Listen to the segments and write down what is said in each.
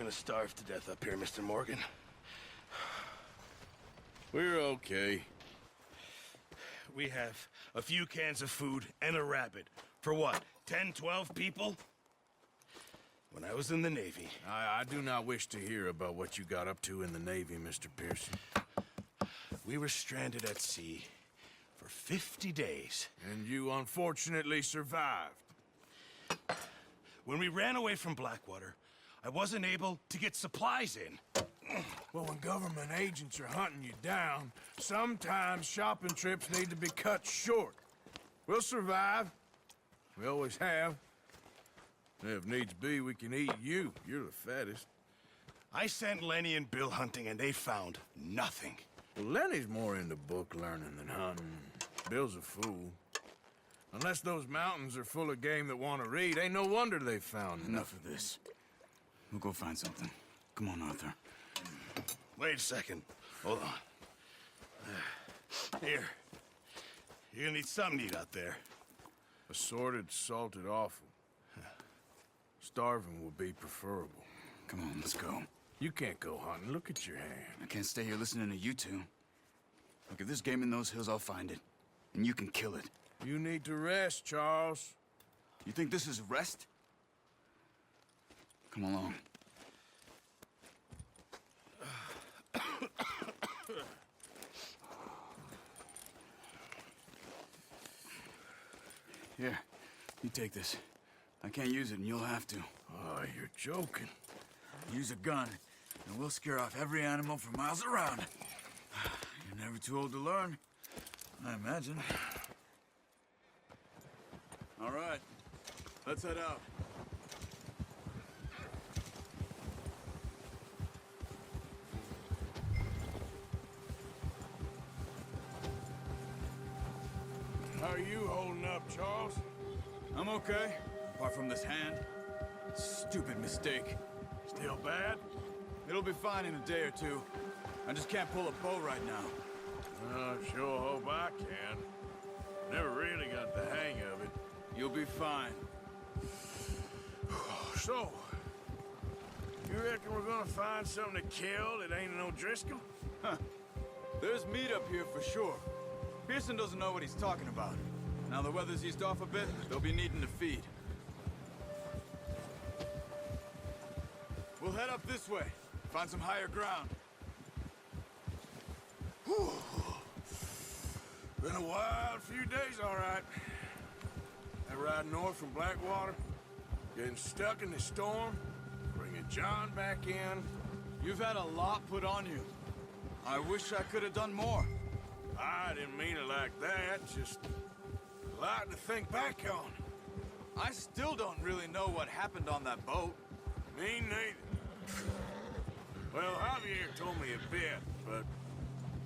gonna starve to death up here, Mr. Morgan. We're okay. We have a few cans of food and a rabbit. For what, 10, 12 people? When I was in the Navy... I do not wish to hear about what you got up to in the Navy, Mr. Pearson. We were stranded at sea for 50 days. And you unfortunately survived. When we ran away from Blackwater, I wasn't able to get supplies in. Well, when government agents are hunting you down, sometimes shopping trips need to be cut short. We'll survive. We always have. If needs be, we can eat you. You're the fattest. I sent Lenny and Bill hunting, and they found nothing. Well, Lenny's more into book learning than hunting. Bill's a fool. Unless those mountains are full of game that want to read, ain't no wonder they found Enough of this. We'll go find something. Come on, Arthur. Wait a second. Hold on. Here. You're gonna need something to eat out there. Assorted, salted offal. Starving would be preferable. Come on, let's go. You can't go hunting. Look at your hand. I can't stay here listening to you two. Look, if there's game in those hills, I'll find it. And you can kill it. You need to rest, Charles. You think this is rest? Come along. Here, you take this. I can't use it, and you'll have to. Oh, you're joking. Use a gun, and we'll scare off every animal for miles around. You're never too old to learn, I imagine. All right, let's head out. How are you holding up, Charles? I'm okay, apart from this hand. Stupid mistake. Still bad? It'll be fine in a day or two. I just can't pull a bow right now. Sure hope I can. Never really got the hang of it. You'll be fine. So, you reckon we're gonna find something to kill that ain't no Driscoll? Huh. There's meat up here for sure. Pearson doesn't know what he's talking about. Now the weather's eased off a bit, they'll be needing to feed. We'll head up this way. Find some higher ground. Whew. Been a wild few days, all right. That ride north from Blackwater, getting stuck in the storm, bringing John back in. You've had a lot put on you. I wish I could have done more. I didn't mean it like that, just a lot to think back on. I still don't really know what happened on that boat. Me neither. Well, Javier told me a bit, but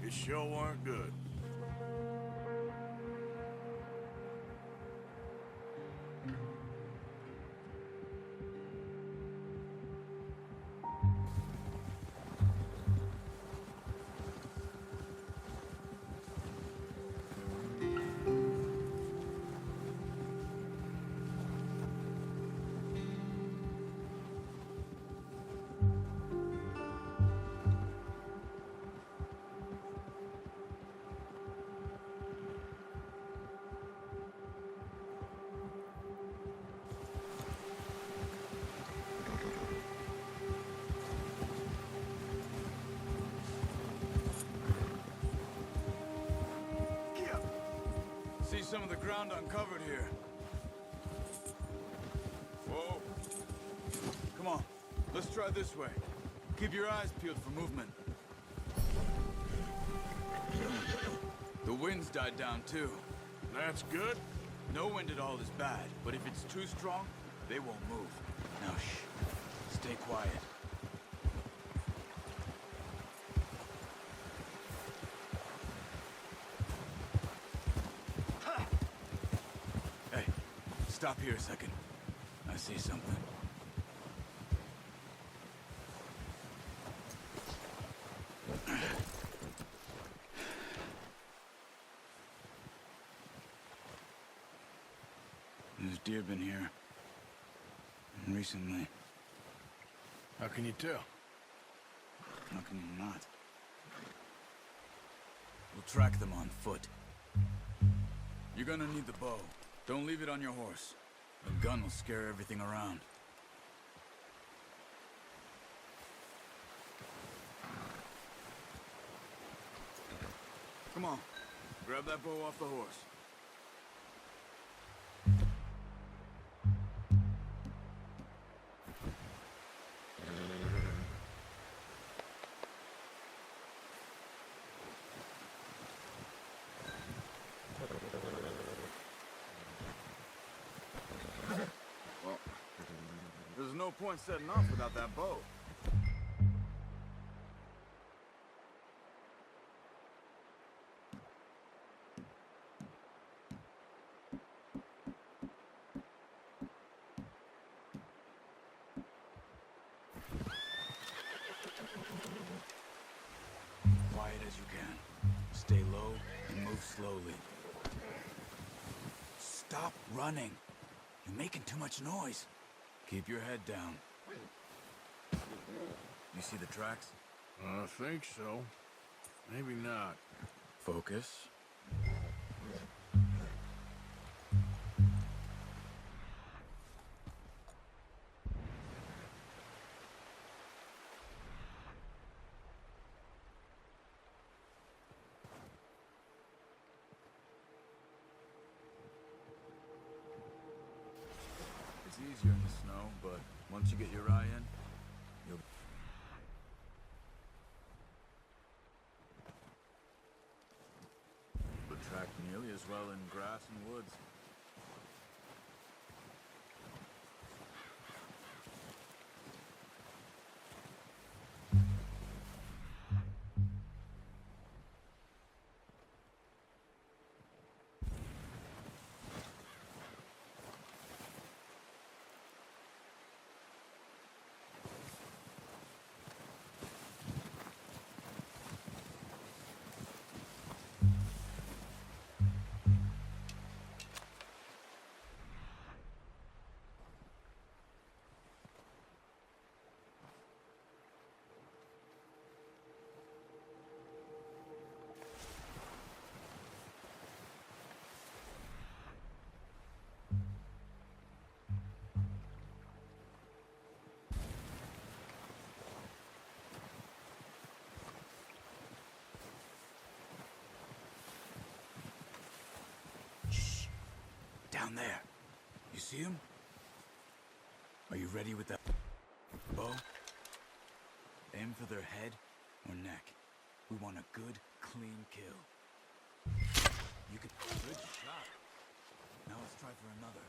it sure weren't good. See some of the ground uncovered here. Whoa. Come on, let's try this way. Keep your eyes peeled for movement. The wind's died down too. That's good. No wind at all is bad, but if it's too strong, they won't move. Now shh, stay quiet. Hey, stop here a second. I see something. There's deer been here. Recently. How can you tell? How can you not? We'll track them on foot. You're gonna need the bow. Don't leave it on your horse. The gun will scare everything around. Come on. Grab that bow off the horse. Well, there's no point setting off without that bow. Quiet as you can. Stay low and move slowly. Stop running. You're making too much noise. Keep your head down. You see the tracks? I think so. Maybe not. Focus. It's easier in the snow, but once you get your eye in, you'll... Would track nearly as well in grass and woods. Down there. You see him? Are you ready with that bow? Aim for their head or neck. We want a good, clean kill. You could... Good shot. Now let's try for another.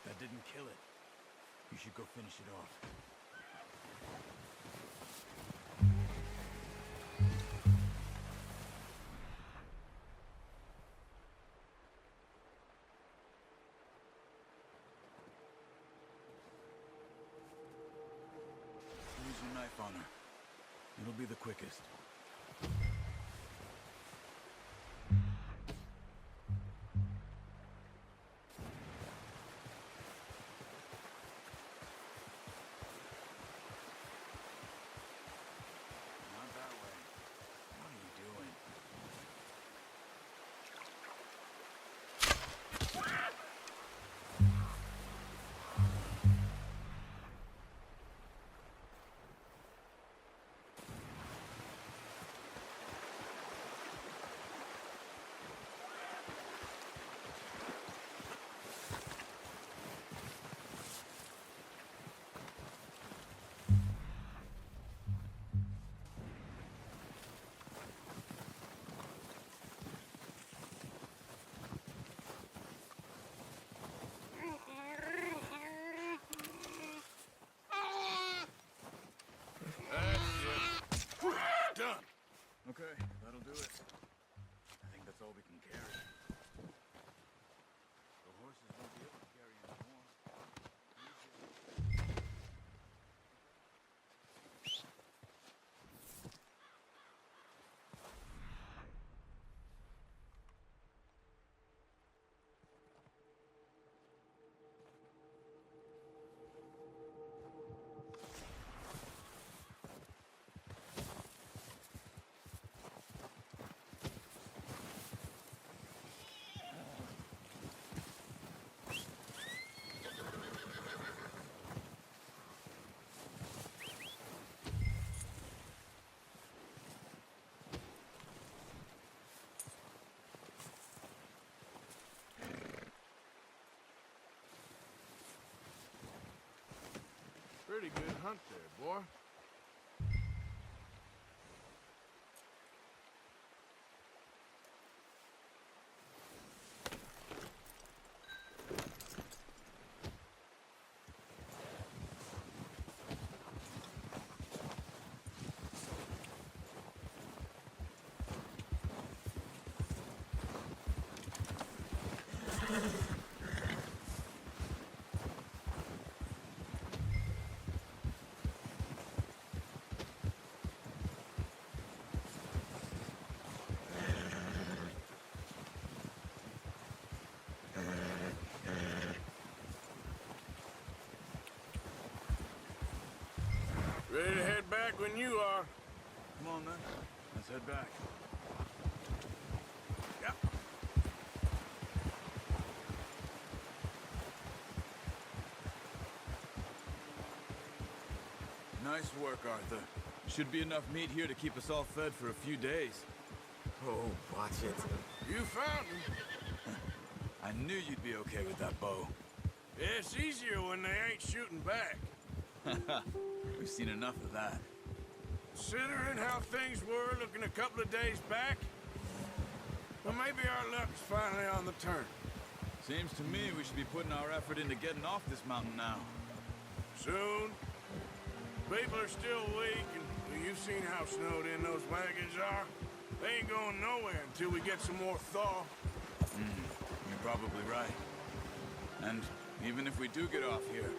That didn't kill it. You should go finish it off. Use your knife on her. It'll be the quickest. pretty good hunt there, boy. Ready to head back when you are. Come on, then. Let's head back. Yep. Nice work, Arthur. Should be enough meat here to keep us all fed for a few days. Oh, watch it. You found him. I knew you'd be okay with that bow. Yeah, it's easier when they ain't shooting back. We've seen enough of that. Considering how things were looking a couple of days back, well, maybe our luck's finally on the turn. Seems to me we should be putting our effort into getting off this mountain now. Soon. People are still weak, and you've seen how snowed in those wagons are. They ain't going nowhere until we get some more thaw. You're probably right. And even if we do get off here,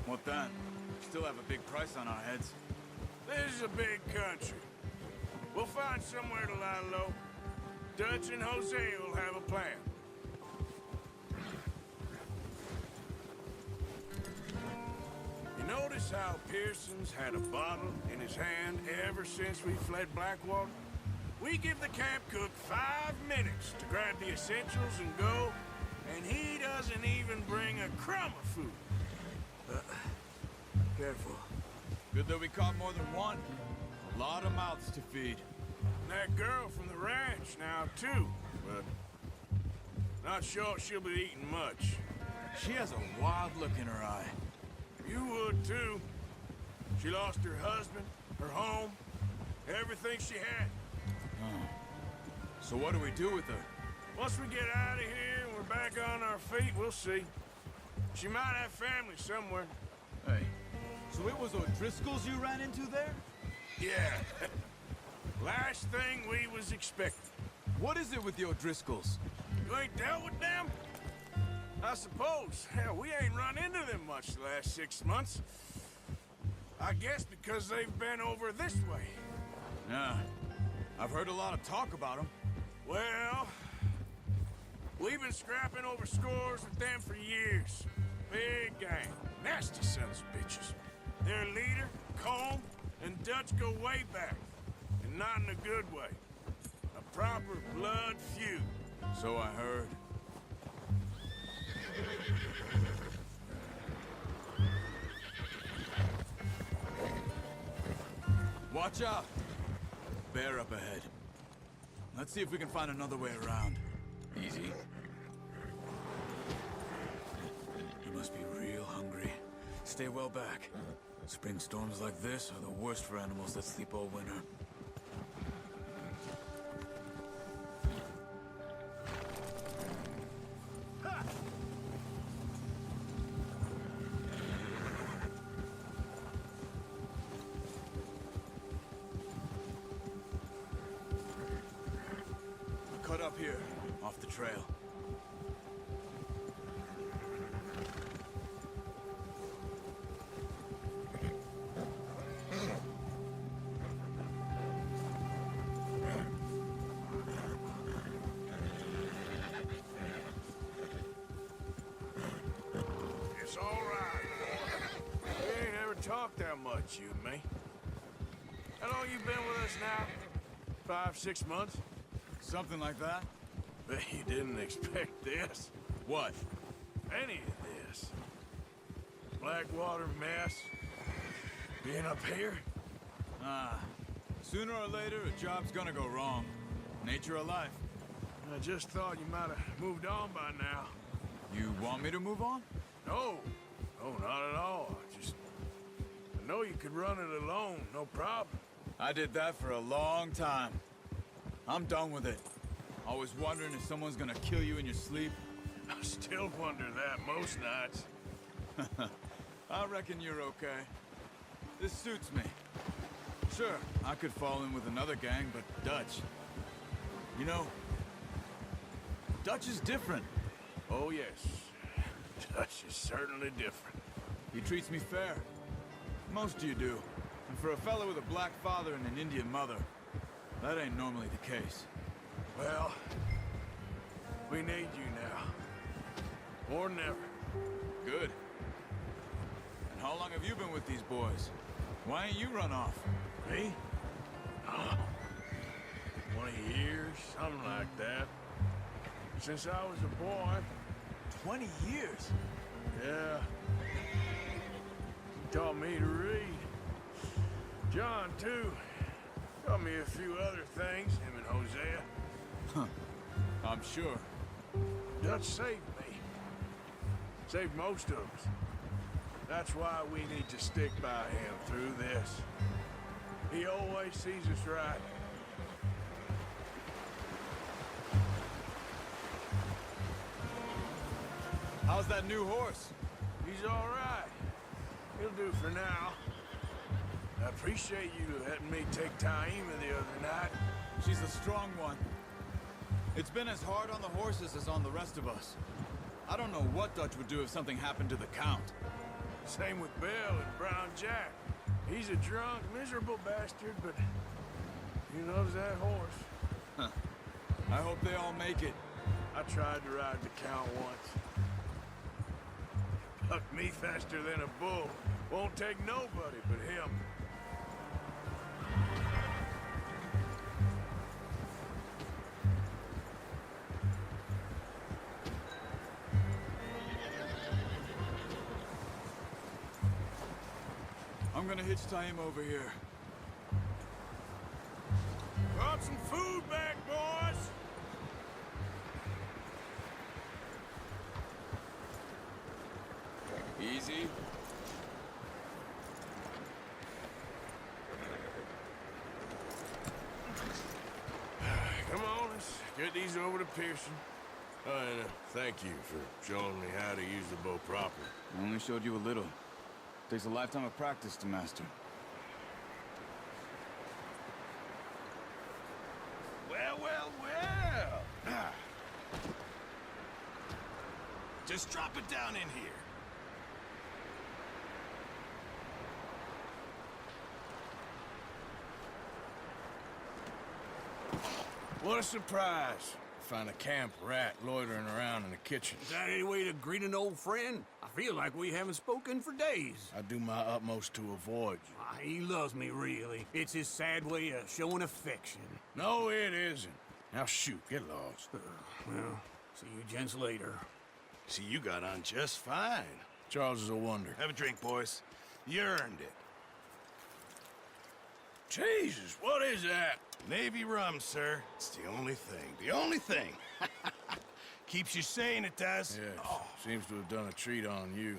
what then? We still have a big price on our heads. This is a big country. We'll find somewhere to lie low. Dutch and Jose will have a plan. You notice how Pearson's had a bottle in his hand ever since we fled Blackwater? We give the camp cook 5 minutes to grab the essentials and go, and he doesn't even bring a crumb of food. Careful. Good that we caught more than one. A lot of mouths to feed. And that girl from the ranch now, too, but not sure she'll be eating much. She has a wild look in her eye. You would, too. She lost her husband, her home, everything she had. So what do we do with her? Once we get out of here and we're back on our feet, we'll see. She might have family somewhere. Hey, so it was O'Driscoll's you ran into there? Yeah. Last thing we was expecting. What is it with the O'Driscolls? You ain't dealt with them? I suppose. Hell, we ain't run into them much the last 6 months. I guess because they've been over this way. Yeah, I've heard a lot of talk about them. Well, we've been scrapping over scores with them for years. Big gang. Nasty sons of bitches. Their leader, Colm, and Dutch go way back. And not in a good way. A proper blood feud. So I heard. Watch out! Bear up ahead. Let's see if we can find another way around. Easy. You must be real hungry. Stay well back. Spring storms like this are the worst for animals that sleep all winter. Cut up here, off the trail. It's all right. We ain't ever talked that much, you and me. How long you been with us now? 5, 6 months? Something like that? Bet you didn't expect this. What? Any of this. Blackwater mess. Being up here? Ah, sooner or later, a job's gonna go wrong. Nature of life. I just thought you might have moved on by now. You want me to move on? No. No, not at all. know you could run it alone, no problem. I did that for a long time. I'm done with it. Always wondering if someone's gonna kill you in your sleep. I still wonder that most nights. I reckon you're okay. This suits me. Sure, I could fall in with another gang, but Dutch... You know, Dutch is different. Oh, yes. Dutch is certainly different. He treats me fair. Most of you do. And for a fella with a black father and an Indian mother, that ain't normally the case. Well, we need you now. More than ever. Good. And how long have you been with these boys? Why ain't you run off? Me? Oh, 20 years, something like that. Since I was a boy. 20 years? Yeah. He taught me to read. John, too. Taught me a few other things, him and Hosea. Huh. I'm sure. Dutch saved me. Saved most of us. That's why we need to stick by him through this. He always sees us right. How's that new horse? He's all right. He'll do for now. I appreciate you letting me take Taima the other night. She's a strong one. It's been as hard on the horses as on the rest of us. I don't know what Dutch would do if something happened to the Count. Same with Bill and Brown Jack. He's a drunk, miserable bastard, but he loves that horse. Huh. I hope they all make it. I tried to ride the Count once. Bucked me faster than a bull. Won't take nobody but him. I'm gonna hitch Taima over here. Brought some food back, boys! Easy. Come on, let's get these over to Pearson. Oh, and thank you for showing me how to use the bow properly. I only showed you a little. Takes a lifetime of practice to master. Well, well, well. Just drop it down in here. What a surprise. Find a camp rat loitering around in the kitchen. Is that any way to greet an old friend? I feel like we haven't spoken for days. I do my utmost to avoid you. He loves me, really. It's his sad way of showing affection. No, it isn't. Now shoot, get lost. Well, see you gents later. See, you got on just fine. Charles is a wonder. Have a drink, boys. You earned it. Jesus, what is that? Navy rum, sir. It's the only thing. The only thing. Keeps you sane, it does. Yes, seems to have done a treat on you.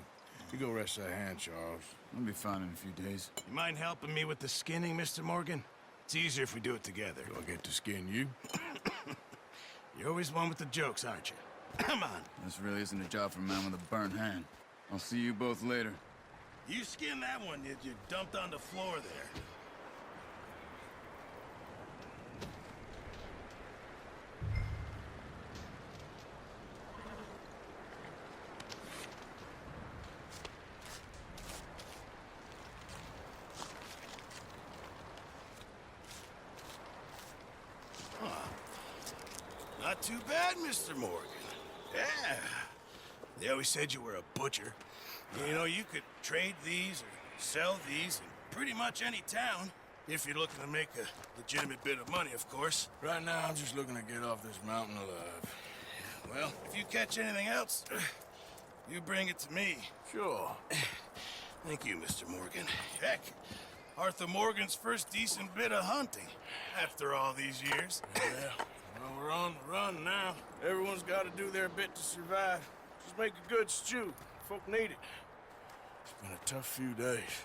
You go rest that hand, Charles. I'll be fine in a few days. You mind helping me with the skinning, Mr. Morgan? It's easier if we do it together. Do I get to skin you? You're always one with the jokes, aren't you? Come on. This really isn't a job for a man with a burnt hand. I'll see you both later. You skin that one you dumped on the floor there. Not too bad, Mr. Morgan. Yeah. They always said you were a butcher. You know, you could trade these or sell these in pretty much any town. If you're looking to make a legitimate bit of money, of course. Right now, I'm just looking to get off this mountain alive. Well, if you catch anything else, you bring it to me. Sure. Thank you, Mr. Morgan. Heck, Arthur Morgan's first decent bit of hunting after all these years. Yeah. Well, we're on the run now. Everyone's got to do their bit to survive. Just make a good stew. Folk need it. It's been a tough few days.